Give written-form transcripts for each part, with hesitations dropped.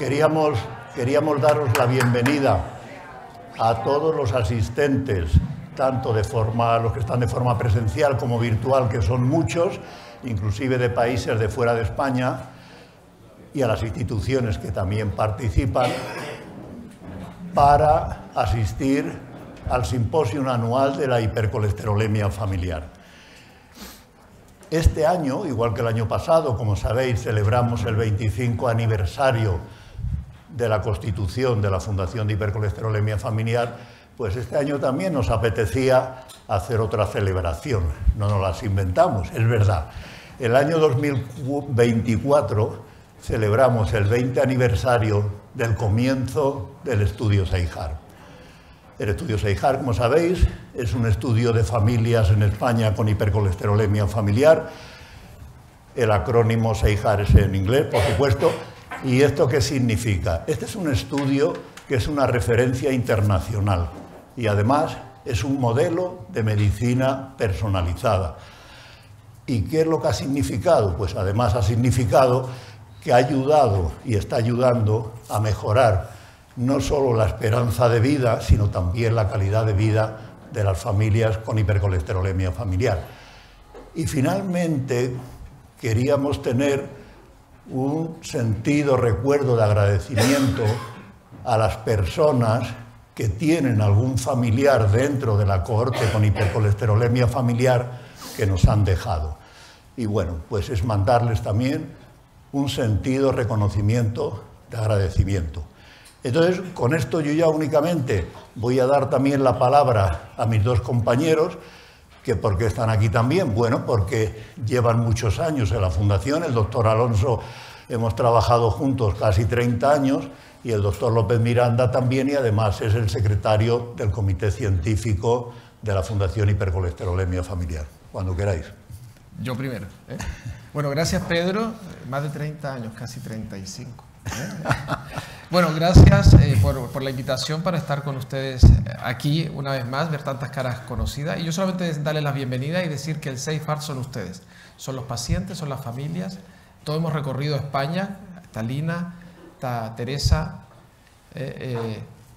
queríamos daros la bienvenida a todos los asistentes, tanto los que están de forma presencial como virtual, que son muchos, inclusive de países de fuera de España, y a las instituciones que también participan, para asistir al simposio anual de la hipercolesterolemia familiar. Este año, igual que el año pasado, como sabéis, celebramos el 25 aniversario de la constitución de la Fundación de Hipercolesterolemia Familiar, pues este año también nos apetecía hacer otra celebración. No nos las inventamos, es verdad. El año 2024 celebramos el 20 aniversario del comienzo del estudio SEIJAR. El estudio SEIJAR, como sabéis, es un estudio de familias en España con hipercolesterolemia familiar. El acrónimo SEIJAR es en inglés, por supuesto. ¿Y esto qué significa? Este es un estudio que es una referencia internacional y además es un modelo de medicina personalizada. ¿Y qué es lo que ha significado? Pues además ha significado que ha ayudado y está ayudando a mejorar no solo la esperanza de vida, sino también la calidad de vida de las familias con hipercolesterolemia familiar. Y finalmente queríamos tener un sentido recuerdo de agradecimiento a las personas que tienen algún familiar dentro de la cohorte con hipercolesterolemia familiar que nos han dejado. Y bueno, pues es mandarles también un sentido reconocimiento de agradecimiento. Entonces, con esto yo ya únicamente voy a dar también la palabra a mis dos compañeros, que ¿por qué están aquí también? Bueno, porque llevan muchos años en la Fundación. El doctor Alonso hemos trabajado juntos casi 30 años y el doctor López Miranda también, y además es el secretario del Comité Científico de la Fundación Hipercolesterolemia Familiar. Cuando queráis. Yo primero. Bueno, gracias Pedro, más de 30 años, casi 35. Bueno, gracias por la invitación para estar con ustedes aquí una vez más, ver tantas caras conocidas. Y yo solamente darles la bienvenida y decir que el SEIJAR son ustedes, son los pacientes, son las familias. Todos hemos recorrido España, está Lina, está Teresa,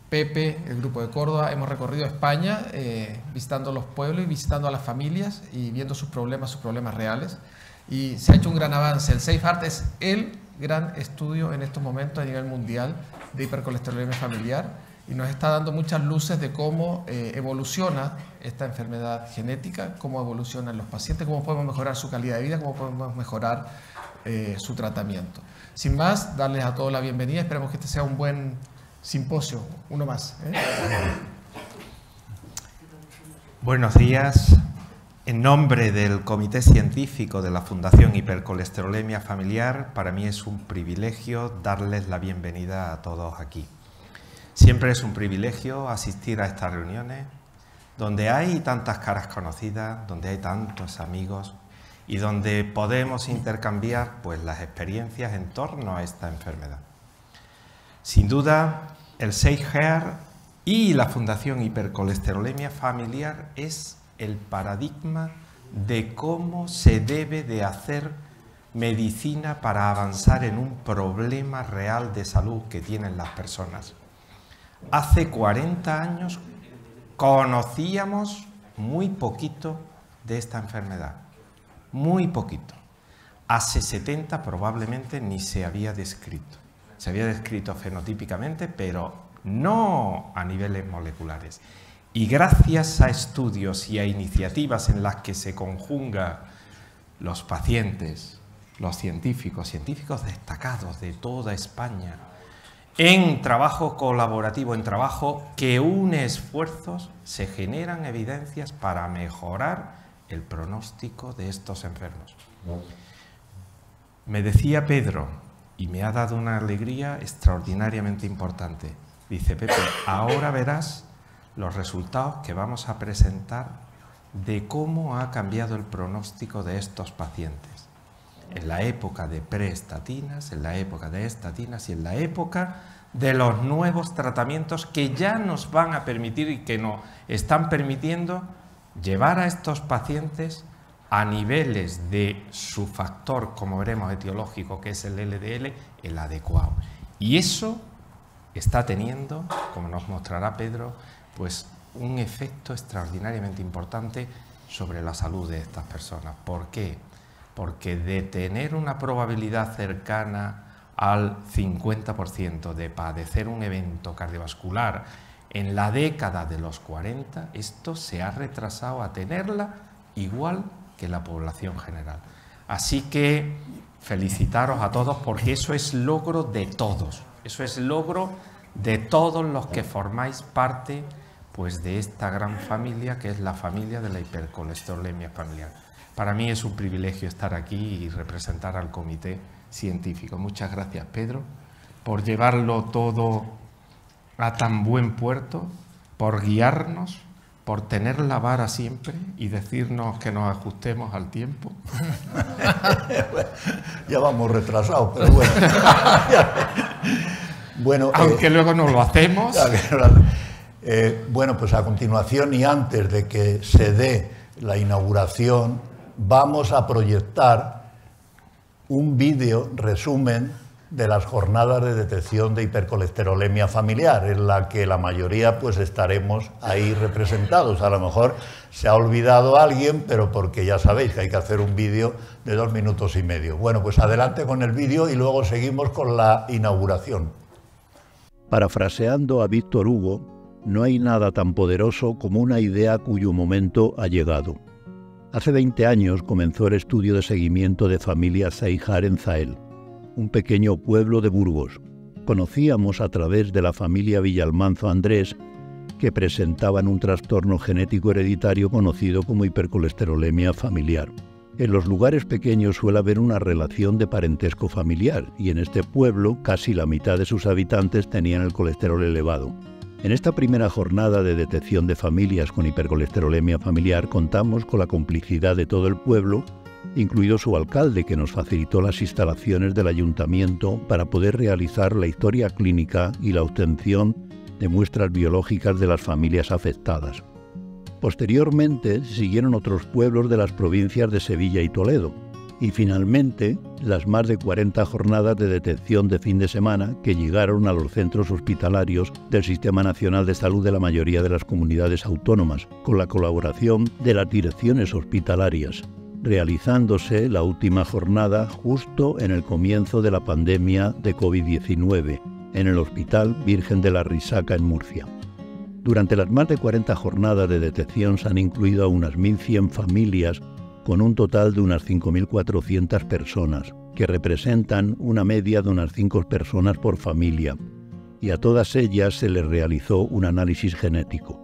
Pepe, el grupo de Córdoba. Hemos recorrido España visitando los pueblos y visitando a las familias y viendo sus problemas reales. Y se ha hecho un gran avance. El SEIJAR es el gran estudio en estos momentos a nivel mundial de hipercolesterolemia familiar y nos está dando muchas luces de cómo evoluciona esta enfermedad genética, cómo evolucionan los pacientes, cómo podemos mejorar su calidad de vida, cómo podemos mejorar su tratamiento. Sin más, darles a todos la bienvenida. Esperemos que este sea un buen simposio, uno más. Buenos días. En nombre del Comité Científico de la Fundación Hipercolesterolemia Familiar, para mí es un privilegio darles la bienvenida a todos aquí. Siempre es un privilegio asistir a estas reuniones donde hay tantas caras conocidas, donde hay tantos amigos y donde podemos intercambiar pues, las experiencias en torno a esta enfermedad. Sin duda, el SEIJAR y la Fundación Hipercolesterolemia Familiar es el paradigma de cómo se debe de hacer medicina para avanzar en un problema real de salud que tienen las personas. Hace 40 años conocíamos muy poquito de esta enfermedad, muy poquito. Hace 70 probablemente ni se había descrito. Se había descrito fenotípicamente, pero no a niveles moleculares. Y gracias a estudios y a iniciativas en las que se conjugan los pacientes, los científicos destacados de toda España, en trabajo colaborativo, en trabajo que une esfuerzos, se generan evidencias para mejorar el pronóstico de estos enfermos. Me decía Pedro, y me ha dado una alegría extraordinariamente importante, dice Pepe, ahora verás los resultados que vamos a presentar de cómo ha cambiado el pronóstico de estos pacientes en la época de preestatinas, en la época de estatinas y en la época de los nuevos tratamientos que ya nos van a permitir y que nos están permitiendo llevar a estos pacientes a niveles de su factor, como veremos, etiológico, que es el LDL, el adecuado. Y eso está teniendo, como nos mostrará Pedro, pues un efecto extraordinariamente importante sobre la salud de estas personas. ¿Por qué? Porque de tener una probabilidad cercana al 50% de padecer un evento cardiovascular en la década de los 40, esto se ha retrasado a tenerla igual que la población general. Así que felicitaros a todos, porque eso es logro de todos, eso es logro de todos los que formáis parte pues de esta gran familia que es la familia de la hipercolesterolemia familiar. Para mí es un privilegio estar aquí y representar al comité científico. Muchas gracias, Pedro, por llevarlo todo a tan buen puerto, por guiarnos, por tener la vara siempre y decirnos que nos ajustemos al tiempo. Ya vamos retrasados, pero bueno. Bueno, aunque luego no lo hacemos. Bueno, pues a continuación y antes de que se dé la inauguración, vamos a proyectar un vídeo resumen de las jornadas de detección de hipercolesterolemia familiar, en la que la mayoría pues estaremos ahí representados. A lo mejor se ha olvidado alguien, pero porque ya sabéis que hay que hacer un vídeo de 2 minutos y medio. Bueno, pues adelante con el vídeo y luego seguimos con la inauguración. Parafraseando a Víctor Hugo, no hay nada tan poderoso como una idea cuyo momento ha llegado. Hace 20 años comenzó el estudio de seguimiento de familia Seijar en Zael, un pequeño pueblo de Burgos. Conocíamos a través de la familia Villalmanzo Andrés que presentaban un trastorno genético hereditario conocido como hipercolesterolemia familiar. En los lugares pequeños suele haber una relación de parentesco familiar y en este pueblo casi la mitad de sus habitantes tenían el colesterol elevado. En esta primera jornada de detección de familias con hipercolesterolemia familiar contamos con la complicidad de todo el pueblo, incluido su alcalde, que nos facilitó las instalaciones del ayuntamiento para poder realizar la historia clínica y la obtención de muestras biológicas de las familias afectadas. Posteriormente siguieron otros pueblos de las provincias de Sevilla y Toledo, y finalmente las más de 40 jornadas de detección de fin de semana que llegaron a los centros hospitalarios del Sistema Nacional de Salud de la mayoría de las comunidades autónomas, con la colaboración de las direcciones hospitalarias, realizándose la última jornada justo en el comienzo de la pandemia de COVID-19, en el Hospital Virgen de la Risaca en Murcia. Durante las más de 40 jornadas de detección se han incluido a unas 1.100 familias con un total de unas 5.400 personas, que representan una media de unas 5 personas por familia, y a todas ellas se les realizó un análisis genético.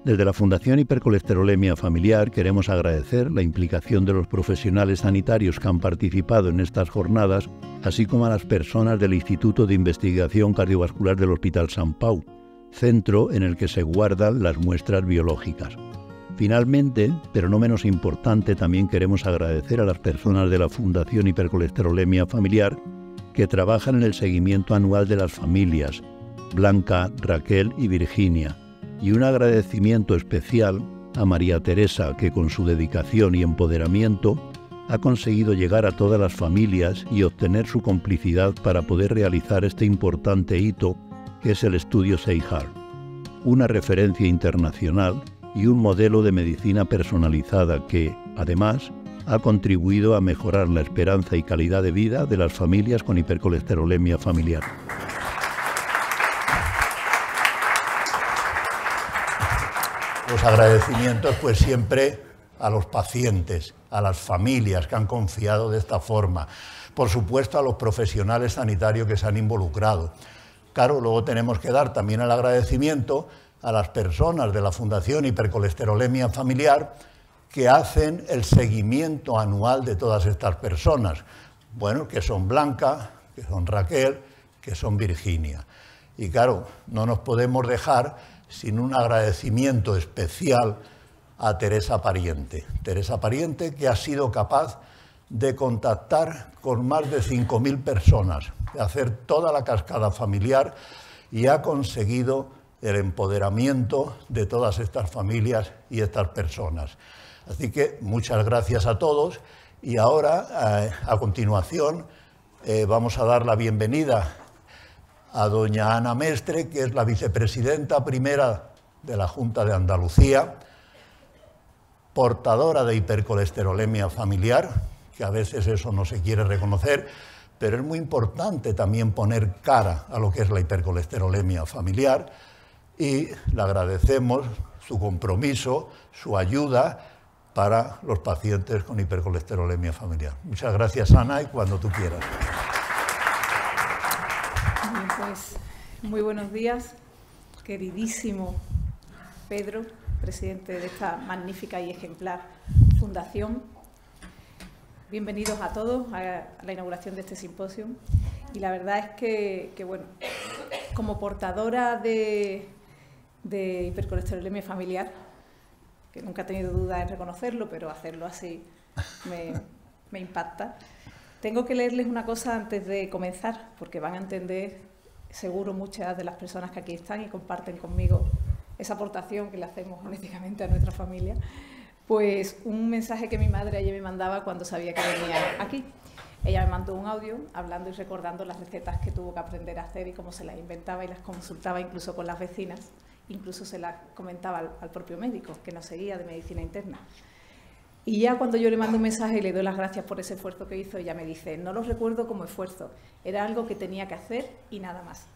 Desde la Fundación Hipercolesterolemia Familiar queremos agradecer la implicación de los profesionales sanitarios que han participado en estas jornadas, así como a las personas del Instituto de Investigación Cardiovascular del Hospital Sant Pau, centro en el que se guardan las muestras biológicas. Finalmente, pero no menos importante, también queremos agradecer a las personas de la Fundación Hipercolesterolemia Familiar que trabajan en el seguimiento anual de las familias, Blanca, Raquel y Virginia, y un agradecimiento especial a María Teresa, que con su dedicación y empoderamiento ha conseguido llegar a todas las familias y obtener su complicidad para poder realizar este importante hito que es el estudio Seijar, una referencia internacional y un modelo de medicina personalizada que, además, ha contribuido a mejorar la esperanza y calidad de vida de las familias con hipercolesterolemia familiar. Los agradecimientos, pues siempre a los pacientes, a las familias que han confiado de esta forma, por supuesto a los profesionales sanitarios que se han involucrado. Claro, luego tenemos que dar también el agradecimiento a las personas de la Fundación Hipercolesterolemia Familiar que hacen el seguimiento anual de todas estas personas. Bueno, que son Blanca, que son Raquel, que son Virginia. Y claro, no nos podemos dejar sin un agradecimiento especial a Teresa Pariente. Teresa Pariente, que ha sido capaz de contactar con más de 5.000 personas, de hacer toda la cascada familiar y ha conseguido el empoderamiento de todas estas familias y estas personas. Así que muchas gracias a todos y ahora, a continuación, vamos a dar la bienvenida a doña Ana Mestre, que es la vicepresidenta primera de la Junta de Andalucía, portadora de hipercolesterolemia familiar, que a veces eso no se quiere reconocer, pero es muy importante también poner cara a lo que es la hipercolesterolemia familiar, y le agradecemos su compromiso, su ayuda para los pacientes con hipercolesterolemia familiar. Muchas gracias, Ana, y cuando tú quieras. Bien, pues, muy buenos días, queridísimo Pedro, presidente de esta magnífica y ejemplar fundación. Bienvenidos a todos a la inauguración de este simposio. Y la verdad es que bueno, como portadora de hipercolesterolemia familiar, que nunca he tenido duda en reconocerlo, pero hacerlo así me impacta, tengo que leerles una cosa antes de comenzar, porque van a entender, seguro, muchas de las personas que aquí están y comparten conmigo esa aportación que le hacemos genéticamente a nuestra familia, pues un mensaje que mi madre ayer me mandaba cuando sabía que venía aquí. Ella me mandó un audio hablando y recordando las recetas que tuvo que aprender a hacer y cómo se las inventaba y las consultaba incluso con las vecinas, incluso se las comentaba al propio médico que nos seguía de medicina interna. Y ya cuando yo le mando un mensaje y le doy las gracias por ese esfuerzo que hizo, ella me dice: no lo recuerdo como esfuerzo, era algo que tenía que hacer y nada más.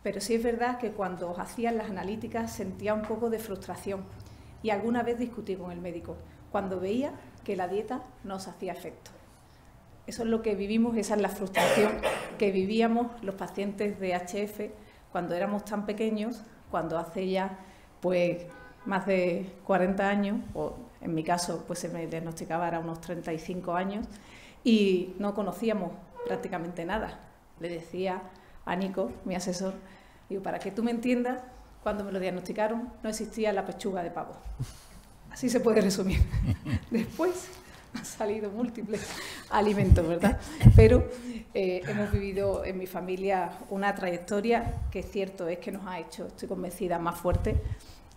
Pero sí es verdad que cuando hacían las analíticas sentía un poco de frustración y alguna vez discutí con el médico cuando veía que la dieta no os hacía efecto. Eso es lo que vivimos, esa es la frustración que vivíamos los pacientes de HF cuando éramos tan pequeños, cuando hace ya pues más de 40 años, o en mi caso pues se me diagnosticaba a unos 35 años, y no conocíamos prácticamente nada. Le decía a Nico, mi asesor, digo, para que tú me entiendas, cuando me lo diagnosticaron no existía la pechuga de pavo. Así se puede resumir. Después han salido múltiples alimentos, ¿verdad? Pero hemos vivido en mi familia una trayectoria que es cierto, es que nos ha hecho, estoy convencida, más fuertes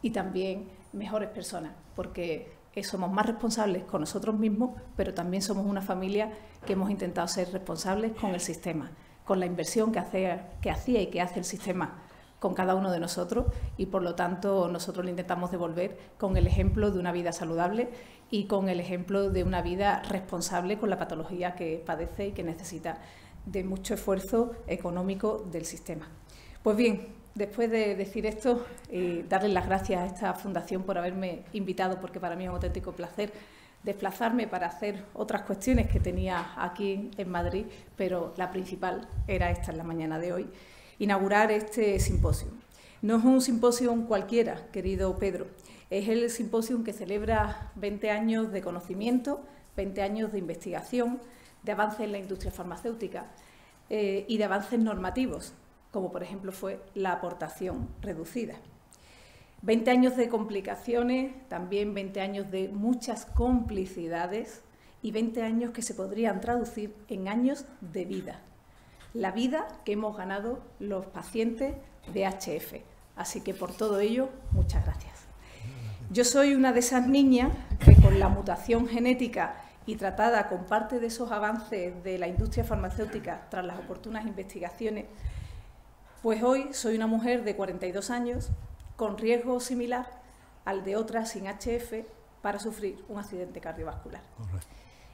y también mejores personas, porque somos más responsables con nosotros mismos, pero también somos una familia que hemos intentado ser responsables con el sistema, con la inversión que hacía y que hace el sistema con cada uno de nosotros, y por lo tanto nosotros le intentamos devolver con el ejemplo de una vida saludable y con el ejemplo de una vida responsable con la patología que padece y que necesita de mucho esfuerzo económico del sistema. Pues bien, después de decir esto, darles las gracias a esta fundación por haberme invitado, porque para mí es un auténtico placer desplazarme para hacer otras cuestiones que tenía aquí en Madrid, pero la principal era esta en la mañana de hoy, inaugurar este simposio. No es un simposio cualquiera, querido Pedro, es el simposio que celebra 20 años de conocimiento, 20 años de investigación, de avance en la industria farmacéutica y de avances normativos, como por ejemplo fue la aportación reducida. 20 años de complicaciones, también 20 años de muchas complicidades y 20 años que se podrían traducir en años de vida. La vida que hemos ganado los pacientes de HF. Así que por todo ello, muchas gracias. Yo soy una de esas niñas que con la mutación genética y tratada con parte de esos avances de la industria farmacéutica tras las oportunas investigaciones, pues hoy soy una mujer de 42 años con riesgo similar al de otras sin HF para sufrir un accidente cardiovascular. Correcto.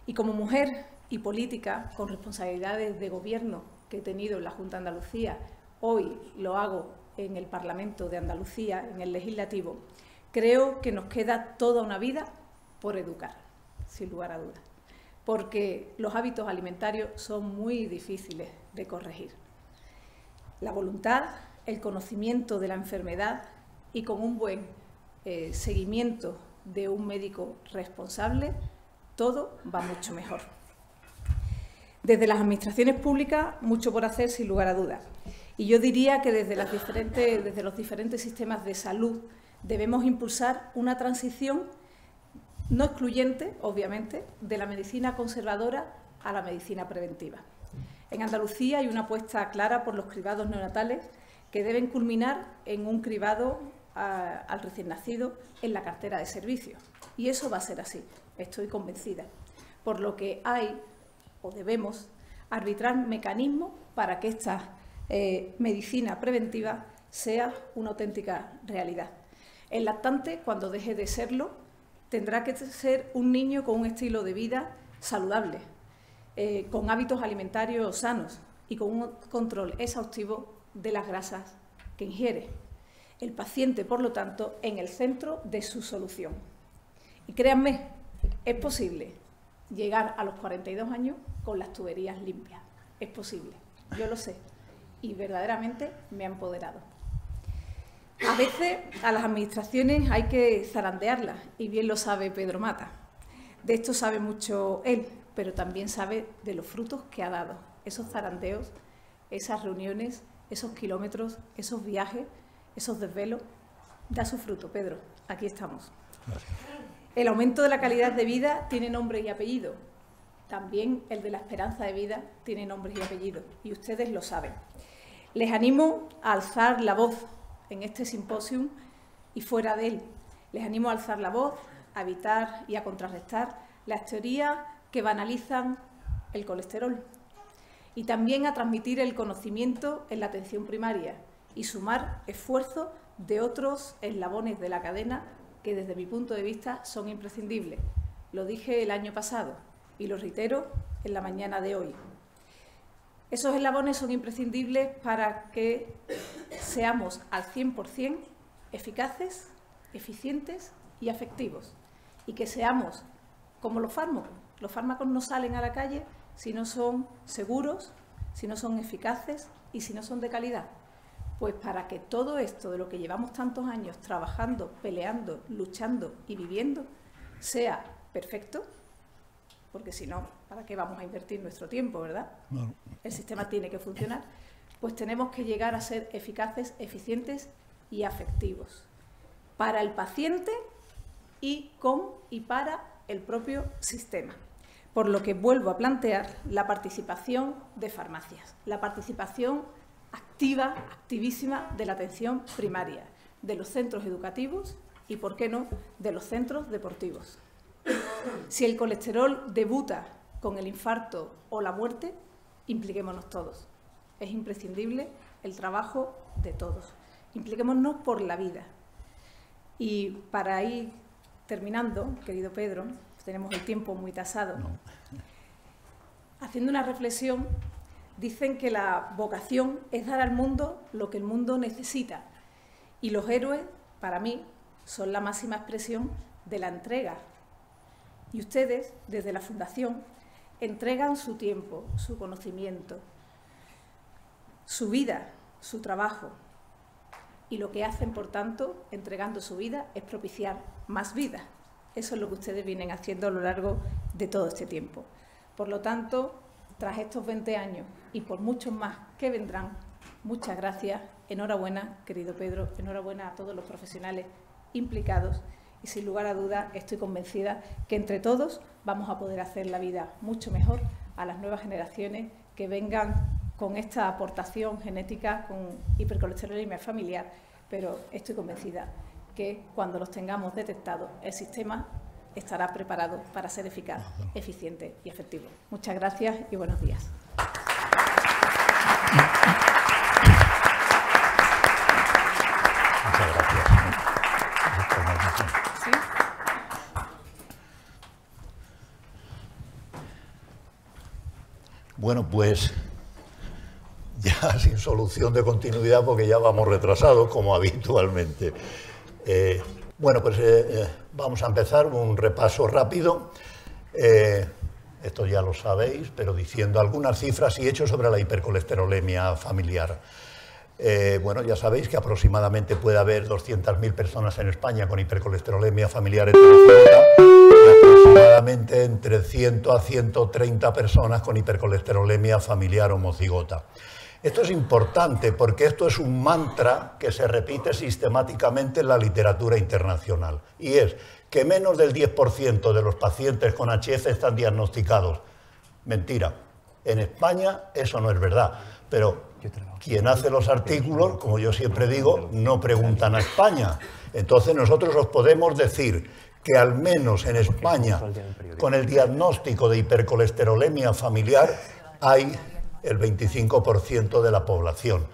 Y como mujer y política con responsabilidades de gobierno que he tenido en la Junta de Andalucía, hoy lo hago en el Parlamento de Andalucía, en el Legislativo, creo que nos queda toda una vida por educar, sin lugar a dudas, porque los hábitos alimentarios son muy difíciles de corregir. La voluntad, el conocimiento de la enfermedad y con un buen seguimiento de un médico responsable, todo va mucho mejor. Desde las administraciones públicas, mucho por hacer sin lugar a dudas. Y yo diría que desde los diferentes sistemas de salud debemos impulsar una transición no excluyente, obviamente, de la medicina conservadora a la medicina preventiva. En Andalucía hay una apuesta clara por los cribados neonatales que deben culminar en un cribado al recién nacido en la cartera de servicios. Y eso va a ser así, estoy convencida. Por lo que hay, o debemos, arbitrar mecanismos para que estas medicina preventiva sea una auténtica realidad. El lactante, cuando deje de serlo, tendrá que ser un niño con un estilo de vida saludable, con hábitos alimentarios sanos y con un control exhaustivo de las grasas que ingiere. El paciente, por lo tanto, en el centro de su solución. Y créanme, es posible llegar a los 42 años con las tuberías limpias. Es posible, yo lo sé, y verdaderamente me ha empoderado. A veces a las administraciones hay que zarandearlas, y bien lo sabe Pedro Mata. De esto sabe mucho él, pero también sabe de los frutos que ha dado. Esos zarandeos, esas reuniones, esos kilómetros, esos viajes, esos desvelos, da su fruto, Pedro. Aquí estamos. Gracias. El aumento de la calidad de vida tiene nombre y apellido. También el de la esperanza de vida tiene nombre y apellido, y ustedes lo saben. Les animo a alzar la voz en este simposium y fuera de él. Les animo a alzar la voz, a evitar y a contrarrestar las teorías que banalizan el colesterol, y también a transmitir el conocimiento en la atención primaria y sumar esfuerzos de otros eslabones de la cadena que desde mi punto de vista son imprescindibles. Lo dije el año pasado y lo reitero en la mañana de hoy. Esos eslabones son imprescindibles para que seamos al 100% eficaces, eficientes y efectivos, y que seamos como los fármacos. Los fármacos no salen a la calle si no son seguros, si no son eficaces y si no son de calidad. Pues para que todo esto de lo que llevamos tantos años trabajando, peleando, luchando y viviendo sea perfecto, porque si no, ¿para qué vamos a invertir nuestro tiempo, verdad? No. El sistema tiene que funcionar. Pues tenemos que llegar a ser eficaces, eficientes y afectivos para el paciente y con y para el propio sistema. Por lo que vuelvo a plantear la participación de farmacias, la participación activa, activísima de la atención primaria, de los centros educativos y, ¿por qué no?, de los centros deportivos. Si el colesterol debuta con el infarto o la muerte, impliquémonos todos. Es imprescindible el trabajo de todos. Impliquémonos por la vida. Y para ir terminando, querido Pedro, tenemos el tiempo muy tasado, haciendo una reflexión, dicen que la vocación es dar al mundo lo que el mundo necesita. Y los héroes, para mí, son la máxima expresión de la entrega. Y ustedes, desde la Fundación, entregan su tiempo, su conocimiento, su vida, su trabajo. Y lo que hacen, por tanto, entregando su vida, es propiciar más vida. Eso es lo que ustedes vienen haciendo a lo largo de todo este tiempo. Por lo tanto, tras estos 20 años y por muchos más que vendrán, muchas gracias. Enhorabuena, querido Pedro, enhorabuena a todos los profesionales implicados y, sin lugar a dudas, estoy convencida que entre todos vamos a poder hacer la vida mucho mejor a las nuevas generaciones que vengan con esta aportación genética, con hipercolesterolemia familiar, pero estoy convencida que cuando los tengamos detectados, el sistema estará preparado para ser eficaz, eficiente y efectivo. Muchas gracias y buenos días. Muchas gracias. ¿Sí? Bueno, pues ya sin solución de continuidad porque ya vamos retrasados como habitualmente. Bueno, pues vamos a empezar un repaso rápido. Esto ya lo sabéis, pero diciendo algunas cifras y hechos sobre la hipercolesterolemia familiar. Bueno, ya sabéis que aproximadamente puede haber 200.000 personas en España con hipercolesterolemia familiar heterozigota y aproximadamente entre 100 a 130 personas con hipercolesterolemia familiar homocigota. Esto es importante porque esto es un mantra que se repite sistemáticamente en la literatura internacional, y es que menos del 10% de los pacientes con HF están diagnosticados. Mentira. En España eso no es verdad, pero quien hace los artículos, como yo siempre digo, no preguntan a España. Entonces nosotros os podemos decir que al menos en España, con el diagnóstico de hipercolesterolemia familiar, hay el 25% de la población.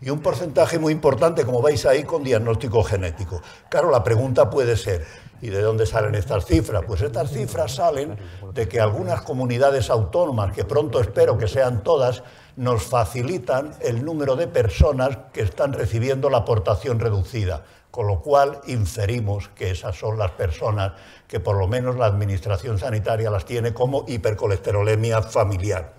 Y un porcentaje muy importante, como veis ahí, con diagnóstico genético. Claro, la pregunta puede ser, ¿y de dónde salen estas cifras? Pues estas cifras salen de que algunas comunidades autónomas, que pronto espero que sean todas, nos facilitan el número de personas que están recibiendo la aportación reducida, con lo cual inferimos que esas son las personas que por lo menos la administración sanitaria las tiene como hipercolesterolemia familiar.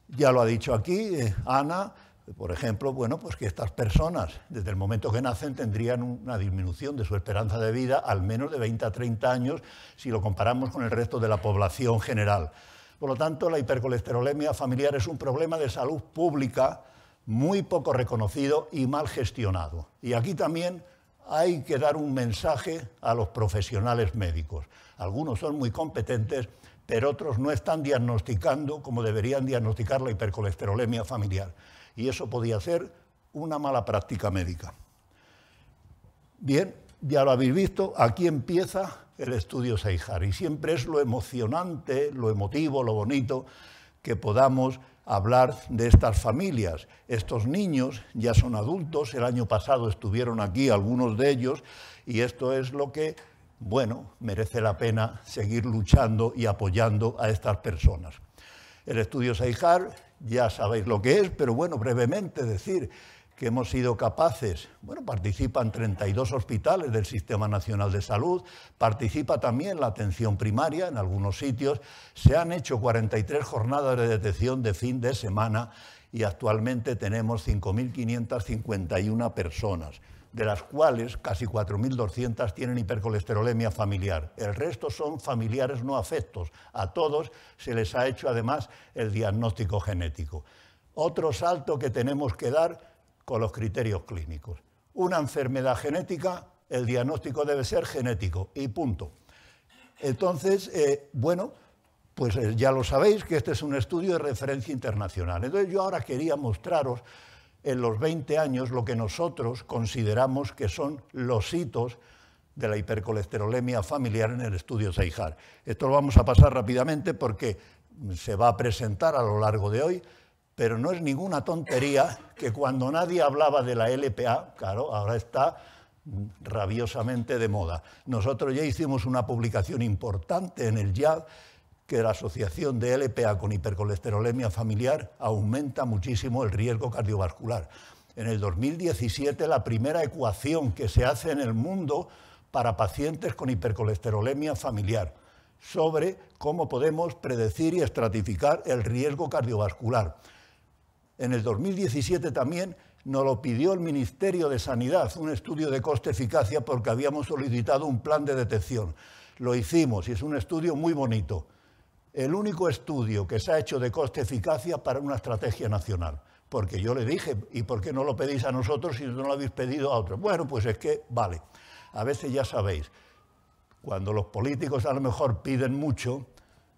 Ya lo ha dicho aquí Ana, por ejemplo, bueno, pues que estas personas desde el momento que nacen tendrían una disminución de su esperanza de vida al menos de 20 a 30 años si lo comparamos con el resto de la población general. Por lo tanto, la hipercolesterolemia familiar es un problema de salud pública muy poco reconocido y mal gestionado. Y aquí también hay que dar un mensaje a los profesionales médicos. Algunos son muy competentes, pero otros no están diagnosticando como deberían diagnosticar la hipercolesterolemia familiar. Y eso podía ser una mala práctica médica. Bien, ya lo habéis visto, aquí empieza el estudio SEIJAR y siempre es lo emocionante, lo emotivo, lo bonito que podamos hablar de estas familias. Estos niños ya son adultos, el año pasado estuvieron aquí algunos de ellos y esto es lo que, bueno, merece la pena seguir luchando y apoyando a estas personas. El estudio SEIJAR, ya sabéis lo que es, pero bueno, brevemente decir que hemos sido capaces, bueno, participan 32 hospitales del Sistema Nacional de Salud, participa también la atención primaria en algunos sitios, se han hecho 43 jornadas de detección de fin de semana y actualmente tenemos 5.551 personas, de las cuales casi 4.200 tienen hipercolesterolemia familiar. El resto son familiares no afectos. A todos se les ha hecho además el diagnóstico genético. Otro salto que tenemos que dar con los criterios clínicos. Una enfermedad genética, el diagnóstico debe ser genético y punto. Entonces, bueno, pues ya lo sabéis que este es un estudio de referencia internacional. Entonces yo ahora quería mostraros en los 20 años lo que nosotros consideramos que son los hitos de la hipercolesterolemia familiar en el estudio SEIJAR. Esto lo vamos a pasar rápidamente porque se va a presentar a lo largo de hoy, pero no es ninguna tontería que cuando nadie hablaba de la LPA, claro, ahora está rabiosamente de moda. Nosotros ya hicimos una publicación importante en el JAD que la asociación de LPA con hipercolesterolemia familiar aumenta muchísimo el riesgo cardiovascular. En el 2017 la primera ecuación que se hace en el mundo para pacientes con hipercolesterolemia familiar sobre cómo podemos predecir y estratificar el riesgo cardiovascular. En el 2017 también nos lo pidió el Ministerio de Sanidad, un estudio de coste-eficacia porque habíamos solicitado un plan de detección. Lo hicimos y es un estudio muy bonito. El único estudio que se ha hecho de coste-eficacia para una estrategia nacional. Porque yo le dije, ¿y por qué no lo pedís a nosotros si no lo habéis pedido a otros? Bueno, pues es que, vale, a veces ya sabéis, cuando los políticos a lo mejor piden mucho,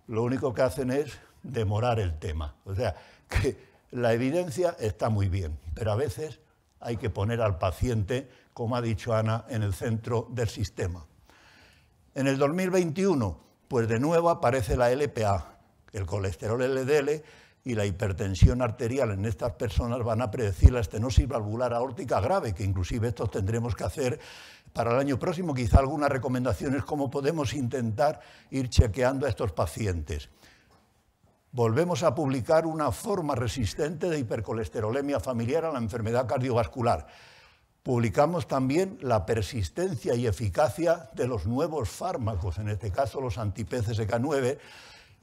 lo único que hacen es demorar el tema. O sea, que la evidencia está muy bien, pero a veces hay que poner al paciente, como ha dicho Ana, en el centro del sistema. En el 2021, pues de nuevo aparece la LPA, el colesterol LDL y la hipertensión arterial en estas personas van a predecir la estenosis valvular aórtica grave, que inclusive estos tendremos que hacer para el año próximo, quizá algunas recomendaciones cómo podemos intentar ir chequeando a estos pacientes. Volvemos a publicar una forma resistente de hipercolesterolemia familiar a la enfermedad cardiovascular. Publicamos también la persistencia y eficacia de los nuevos fármacos, en este caso los anti-PCSK9.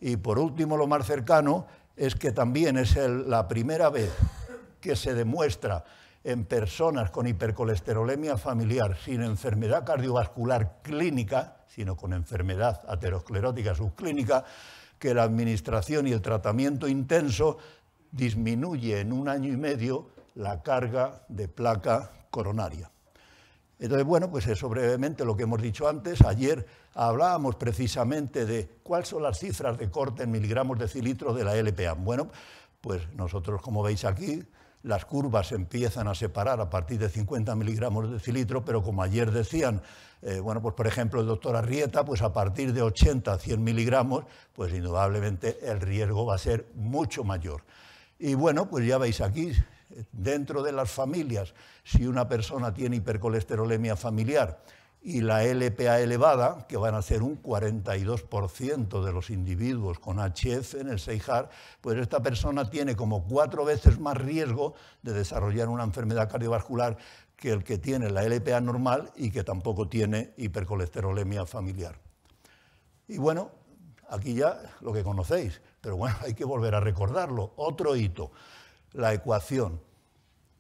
Y por último, lo más cercano, es que también es la primera vez que se demuestra en personas con hipercolesterolemia familiar sin enfermedad cardiovascular clínica, sino con enfermedad aterosclerótica subclínica, que la administración y el tratamiento intenso disminuye en 1 año y medio la carga de placa coronaria. Entonces, bueno, pues eso brevemente lo que hemos dicho antes. Ayer hablábamos precisamente de cuáles son las cifras de corte en miligramos decilitro de la LPA. Bueno, pues nosotros, como veis aquí, las curvas se empiezan a separar a partir de 50 miligramos decilitro, pero como ayer decían, bueno, pues por ejemplo el doctor Arrieta, pues a partir de 80 a 100 miligramos, pues indudablemente el riesgo va a ser mucho mayor. Y bueno, pues ya veis aquí, dentro de las familias, si una persona tiene hipercolesterolemia familiar y la LPA elevada, que van a ser un 42% de los individuos con HF en el SEIJAR, pues esta persona tiene como 4 veces más riesgo de desarrollar una enfermedad cardiovascular que el que tiene la LPA normal y que tampoco tiene hipercolesterolemia familiar. Y bueno, aquí ya lo que conocéis, pero bueno, hay que volver a recordarlo. Otro hito, la ecuación.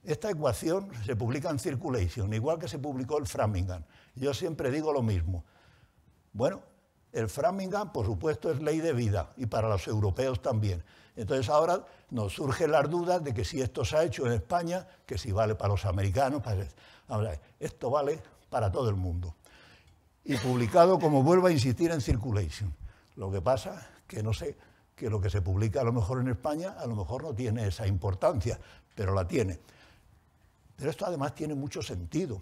Esta ecuación se publica en Circulation, igual que se publicó el Framingham. Yo siempre digo lo mismo. Bueno, el Framingham, por supuesto, es ley de vida, y para los europeos también. Entonces ahora nos surgen las dudas de que si esto se ha hecho en España, que si vale para los americanos, ahora, esto vale para todo el mundo. Y publicado, como vuelvo a insistir, en Circulation. Lo que pasa que no sé, que lo que se publica a lo mejor en España, a lo mejor no tiene esa importancia, pero la tiene. Pero esto además tiene mucho sentido.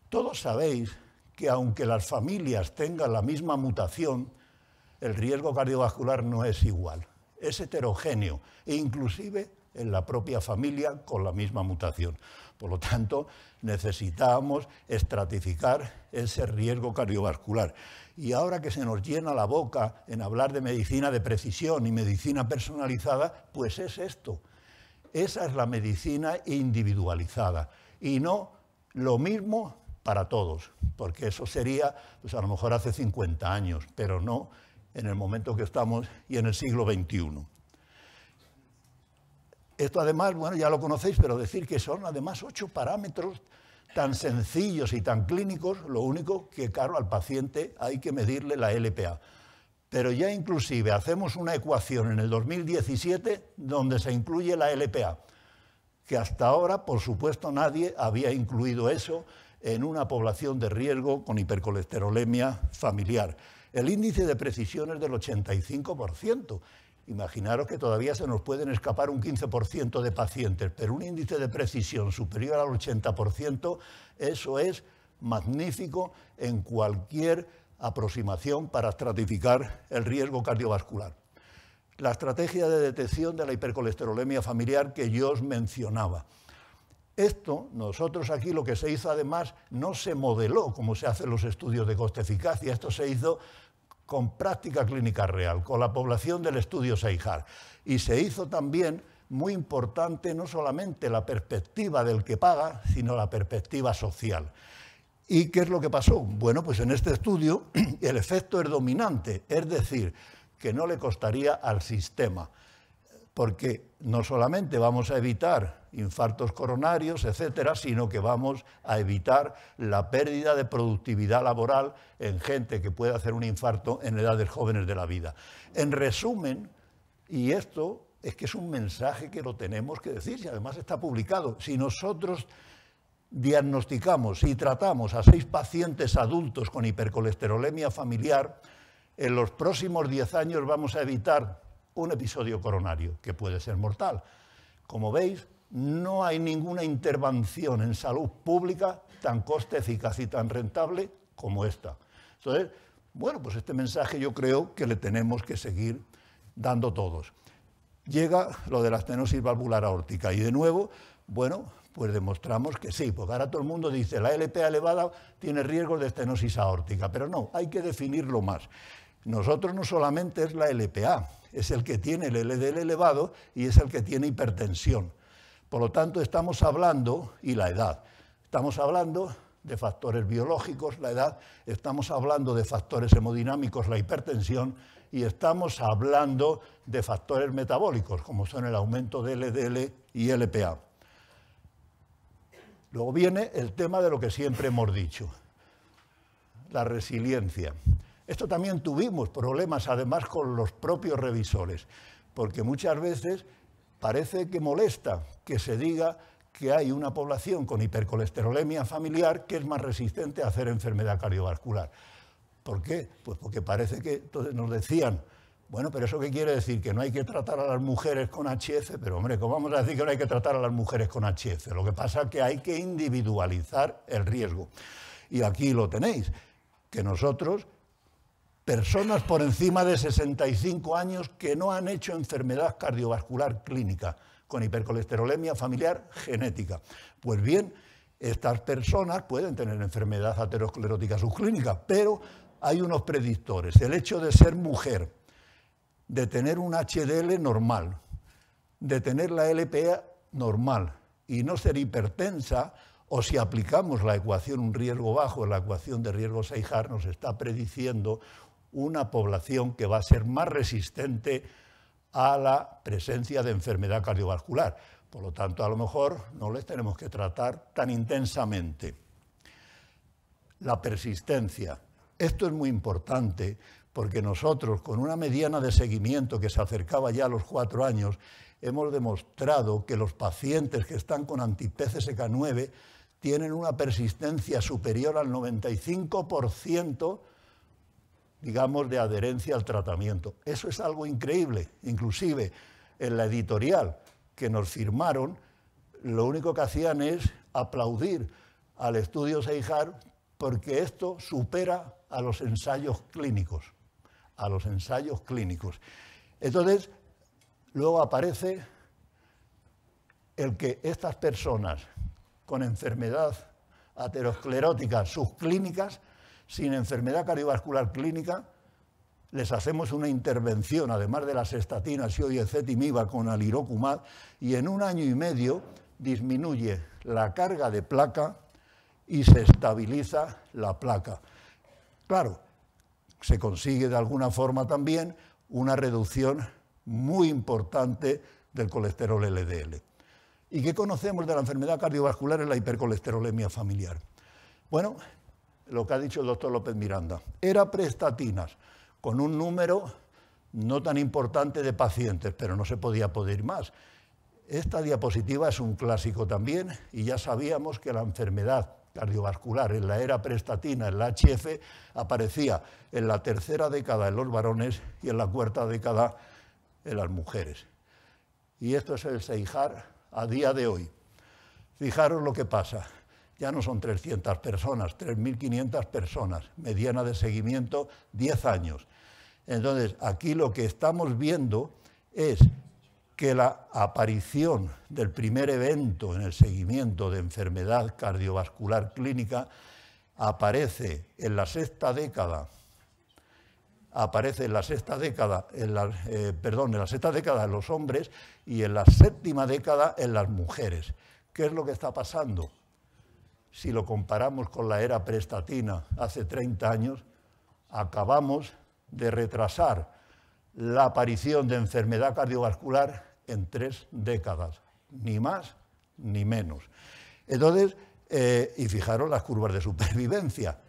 Todos sabéis que aunque las familias tengan la misma mutación, el riesgo cardiovascular no es igual. Es heterogéneo, e inclusive en la propia familia con la misma mutación. Por lo tanto, necesitamos estratificar ese riesgo cardiovascular. Y ahora que se nos llena la boca en hablar de medicina de precisión y medicina personalizada, pues es esto. Esa es la medicina individualizada y no lo mismo para todos, porque eso sería, pues a lo mejor hace 50 años, pero no en el momento que estamos y en el siglo XXI. Esto además, bueno, ya lo conocéis, pero decir que son además 8 parámetros tan sencillos y tan clínicos, lo único que, claro, al paciente hay que medirle la LPA. Pero ya inclusive hacemos una ecuación en el 2017 donde se incluye la LPA, que hasta ahora, por supuesto, nadie había incluido eso en una población de riesgo con hipercolesterolemia familiar. El índice de precisión es del 85%. Imaginaros que todavía se nos pueden escapar un 15% de pacientes, pero un índice de precisión superior al 80%, eso es magnífico en cualquier aproximación para estratificar el riesgo cardiovascular. La estrategia de detección de la hipercolesterolemia familiar que yo os mencionaba. Esto, nosotros aquí lo que se hizo además, no se modeló como se hacen los estudios de coste-eficacia, esto se hizo con práctica clínica real, con la población del estudio SEIJAR. Y se hizo también, muy importante, no solamente la perspectiva del que paga, sino la perspectiva social. ¿Y qué es lo que pasó? Bueno, pues en este estudio el efecto es dominante, es decir, que no le costaría al sistema, porque no solamente vamos a evitar infartos coronarios, etcétera, sino que vamos a evitar la pérdida de productividad laboral en gente que puede hacer un infarto en edades jóvenes de la vida. En resumen, y esto es que es un mensaje que lo tenemos que decir, y además está publicado, si nosotros diagnosticamos y tratamos a 6 pacientes adultos con hipercolesterolemia familiar, en los próximos 10 años vamos a evitar un episodio coronario, que puede ser mortal. Como veis, no hay ninguna intervención en salud pública tan coste eficaz y tan rentable como esta. Entonces, bueno, pues este mensaje yo creo que le tenemos que seguir dando todos. Llega lo de la estenosis valvular aórtica y de nuevo, bueno, pues demostramos que sí, porque ahora todo el mundo dice la LPA elevada tiene riesgo de estenosis aórtica, pero no, hay que definirlo más. Nosotros no solamente es la LPA, es el que tiene el LDL elevado y es el que tiene hipertensión. Por lo tanto, estamos hablando, y la edad, estamos hablando de factores biológicos, la edad, estamos hablando de factores hemodinámicos, la hipertensión, y estamos hablando de factores metabólicos, como son el aumento de LDL y LPA. Luego viene el tema de lo que siempre hemos dicho, la resiliencia. Esto también tuvimos problemas, además, con los propios revisores, porque muchas veces parece que molesta que se diga que hay una población con hipercolesterolemia familiar que es más resistente a hacer enfermedad cardiovascular. ¿Por qué? Pues porque parece que entonces nos decían, bueno, pero ¿eso qué quiere decir? Que no hay que tratar a las mujeres con HF, pero hombre, ¿cómo vamos a decir que no hay que tratar a las mujeres con HF? Lo que pasa es que hay que individualizar el riesgo. Y aquí lo tenéis, que nosotros personas por encima de 65 años que no han hecho enfermedad cardiovascular clínica, con hipercolesterolemia familiar genética. Pues bien, estas personas pueden tener enfermedad aterosclerótica subclínica, pero hay unos predictores. El hecho de ser mujer, de tener un HDL normal, de tener la LPA normal y no ser hipertensa, o si aplicamos la ecuación un riesgo bajo, la ecuación de riesgo Seyhart, nos está prediciendo una población que va a ser más resistente a la presencia de enfermedad cardiovascular. Por lo tanto, a lo mejor no les tenemos que tratar tan intensamente. La persistencia. Esto es muy importante porque nosotros, con una mediana de seguimiento que se acercaba ya a los 4 años, hemos demostrado que los pacientes que están con anti-PCSK9 tienen una persistencia superior al 95%, digamos, de adherencia al tratamiento. Eso es algo increíble. Inclusive en la editorial que nos firmaron, lo único que hacían es aplaudir al estudio Seyhart porque esto supera a los ensayos clínicos. A los ensayos clínicos. Entonces, luego aparece el que estas personas con enfermedad aterosclerótica subclínicas, sin enfermedad cardiovascular clínica, les hacemos una intervención, además de las estatinas y ezetimiba con alirocumab, y en 1 año y medio disminuye la carga de placa y se estabiliza la placa. Claro, se consigue de alguna forma también una reducción muy importante del colesterol LDL. ¿Y qué conocemos de la enfermedad cardiovascular en la hipercolesterolemia familiar? Bueno, lo que ha dicho el doctor López Miranda, era preestatinas, con un número no tan importante de pacientes, pero no se podía pedir más. Esta diapositiva es un clásico también, y ya sabíamos que la enfermedad cardiovascular en la era preestatina, en la HF, aparecía en la 3ª década en los varones y en la 4ª década en las mujeres. Y esto es el Seyhart a día de hoy. Fijaros lo que pasa. Ya no son 300 personas, 3.500 personas, mediana de seguimiento 10 años. Entonces, aquí lo que estamos viendo es que la aparición del primer evento en el seguimiento de enfermedad cardiovascular clínica aparece en la 6ª década, en la 6ª década en los hombres y en la 7ª década en las mujeres. ¿Qué es lo que está pasando? Si lo comparamos con la era preestatina hace 30 años, acabamos de retrasar la aparición de enfermedad cardiovascular en 3 décadas, ni más ni menos. Entonces, y fijaros las curvas de supervivencia.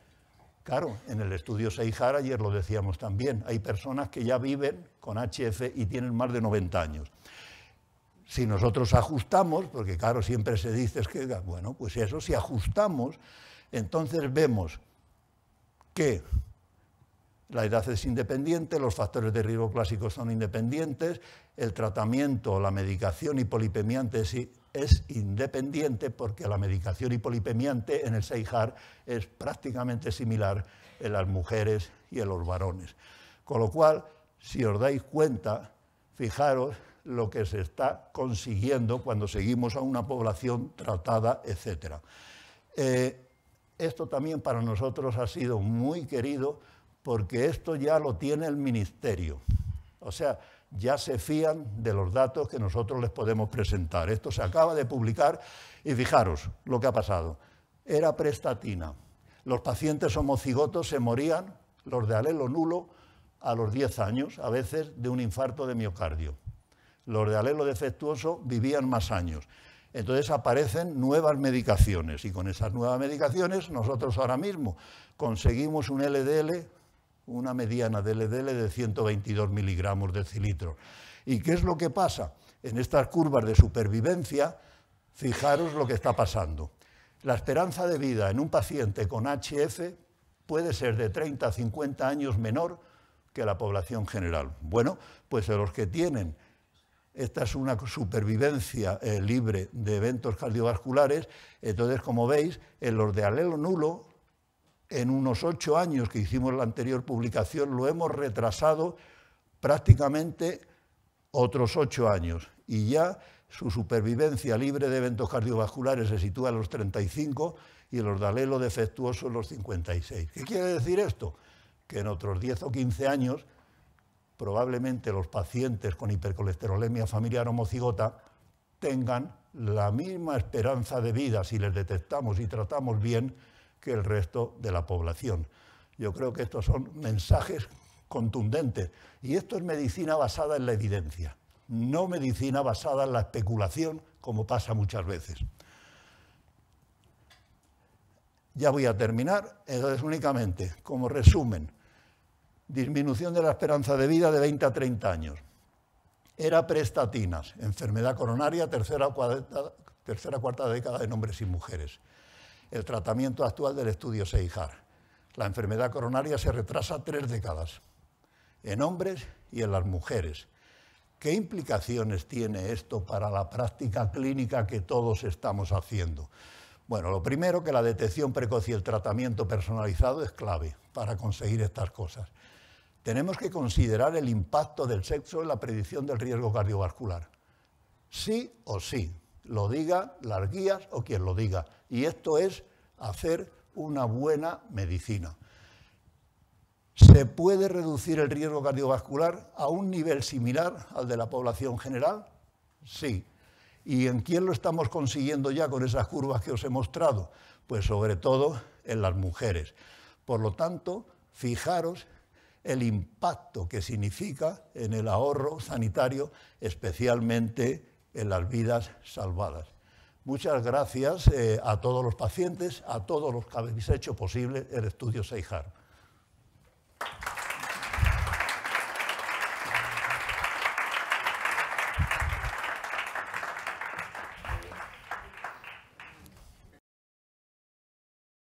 Claro, en el estudio Seyhart, ayer lo decíamos también, hay personas que ya viven con HF y tienen más de 90 años. Si nosotros ajustamos, porque claro, siempre se dice que, bueno, pues eso, si ajustamos, entonces vemos que la edad es independiente, los factores de riesgo clásicos son independientes, el tratamiento, la medicación hipolipemiante es independiente porque la medicación hipolipemiante en el Seyhart es prácticamente similar en las mujeres y en los varones. Con lo cual, si os dais cuenta, fijaros lo que se está consiguiendo cuando seguimos a una población tratada, etc. Esto también para nosotros ha sido muy querido porque esto ya lo tiene el Ministerio. O sea, ya se fían de los datos que nosotros les podemos presentar. Esto se acaba de publicar y fijaros lo que ha pasado. Era preestatina. Los pacientes homocigotos se morían, los de alelo nulo, a los 10 años, a veces de un infarto de miocardio. Los de alelo defectuoso vivían más años. Entonces aparecen nuevas medicaciones y con esas nuevas medicaciones nosotros ahora mismo conseguimos un LDL, una mediana de LDL de 122 miligramos de decilitro. ¿Y qué es lo que pasa? En estas curvas de supervivencia, fijaros lo que está pasando. La esperanza de vida en un paciente con HF puede ser de 30 a 50 años menor que la población general. Bueno, pues de los que tienen, esta es una supervivencia libre de eventos cardiovasculares, entonces como veis, en los de alelo nulo, en unos 8 años que hicimos la anterior publicación, lo hemos retrasado prácticamente otros 8 años. Y ya su supervivencia libre de eventos cardiovasculares se sitúa en los 35 y los de alelo defectuoso en los 56. ¿Qué quiere decir esto? Que en otros 10 o 15 años probablemente los pacientes con hipercolesterolemia familiar homocigota tengan la misma esperanza de vida, si les detectamos y tratamos bien, que el resto de la población. Yo creo que estos son mensajes contundentes. Y esto es medicina basada en la evidencia, no medicina basada en la especulación, como pasa muchas veces. Ya voy a terminar. Entonces, únicamente, como resumen, disminución de la esperanza de vida de 20 a 30 años. Era preestatinas, enfermedad coronaria, tercera o cuarta década en hombres y mujeres. El tratamiento actual del estudio SEIJAR. La enfermedad coronaria se retrasa 3 décadas, en hombres y en las mujeres. ¿Qué implicaciones tiene esto para la práctica clínica que todos estamos haciendo? Bueno, lo primero, que la detección precoz y el tratamiento personalizado es clave para conseguir estas cosas. Tenemos que considerar el impacto del sexo en la predicción del riesgo cardiovascular. Sí o sí, lo digan las guías o quien lo diga. Y esto es hacer una buena medicina. ¿Se puede reducir el riesgo cardiovascular a un nivel similar al de la población general? Sí. ¿Y en quién lo estamos consiguiendo ya con esas curvas que os he mostrado? Pues sobre todo en las mujeres. Por lo tanto, fijaros el impacto que significa en el ahorro sanitario, especialmente en las vidas salvadas. Muchas gracias a todos los pacientes, a todos los que habéis hecho posible el estudio SEIJAR.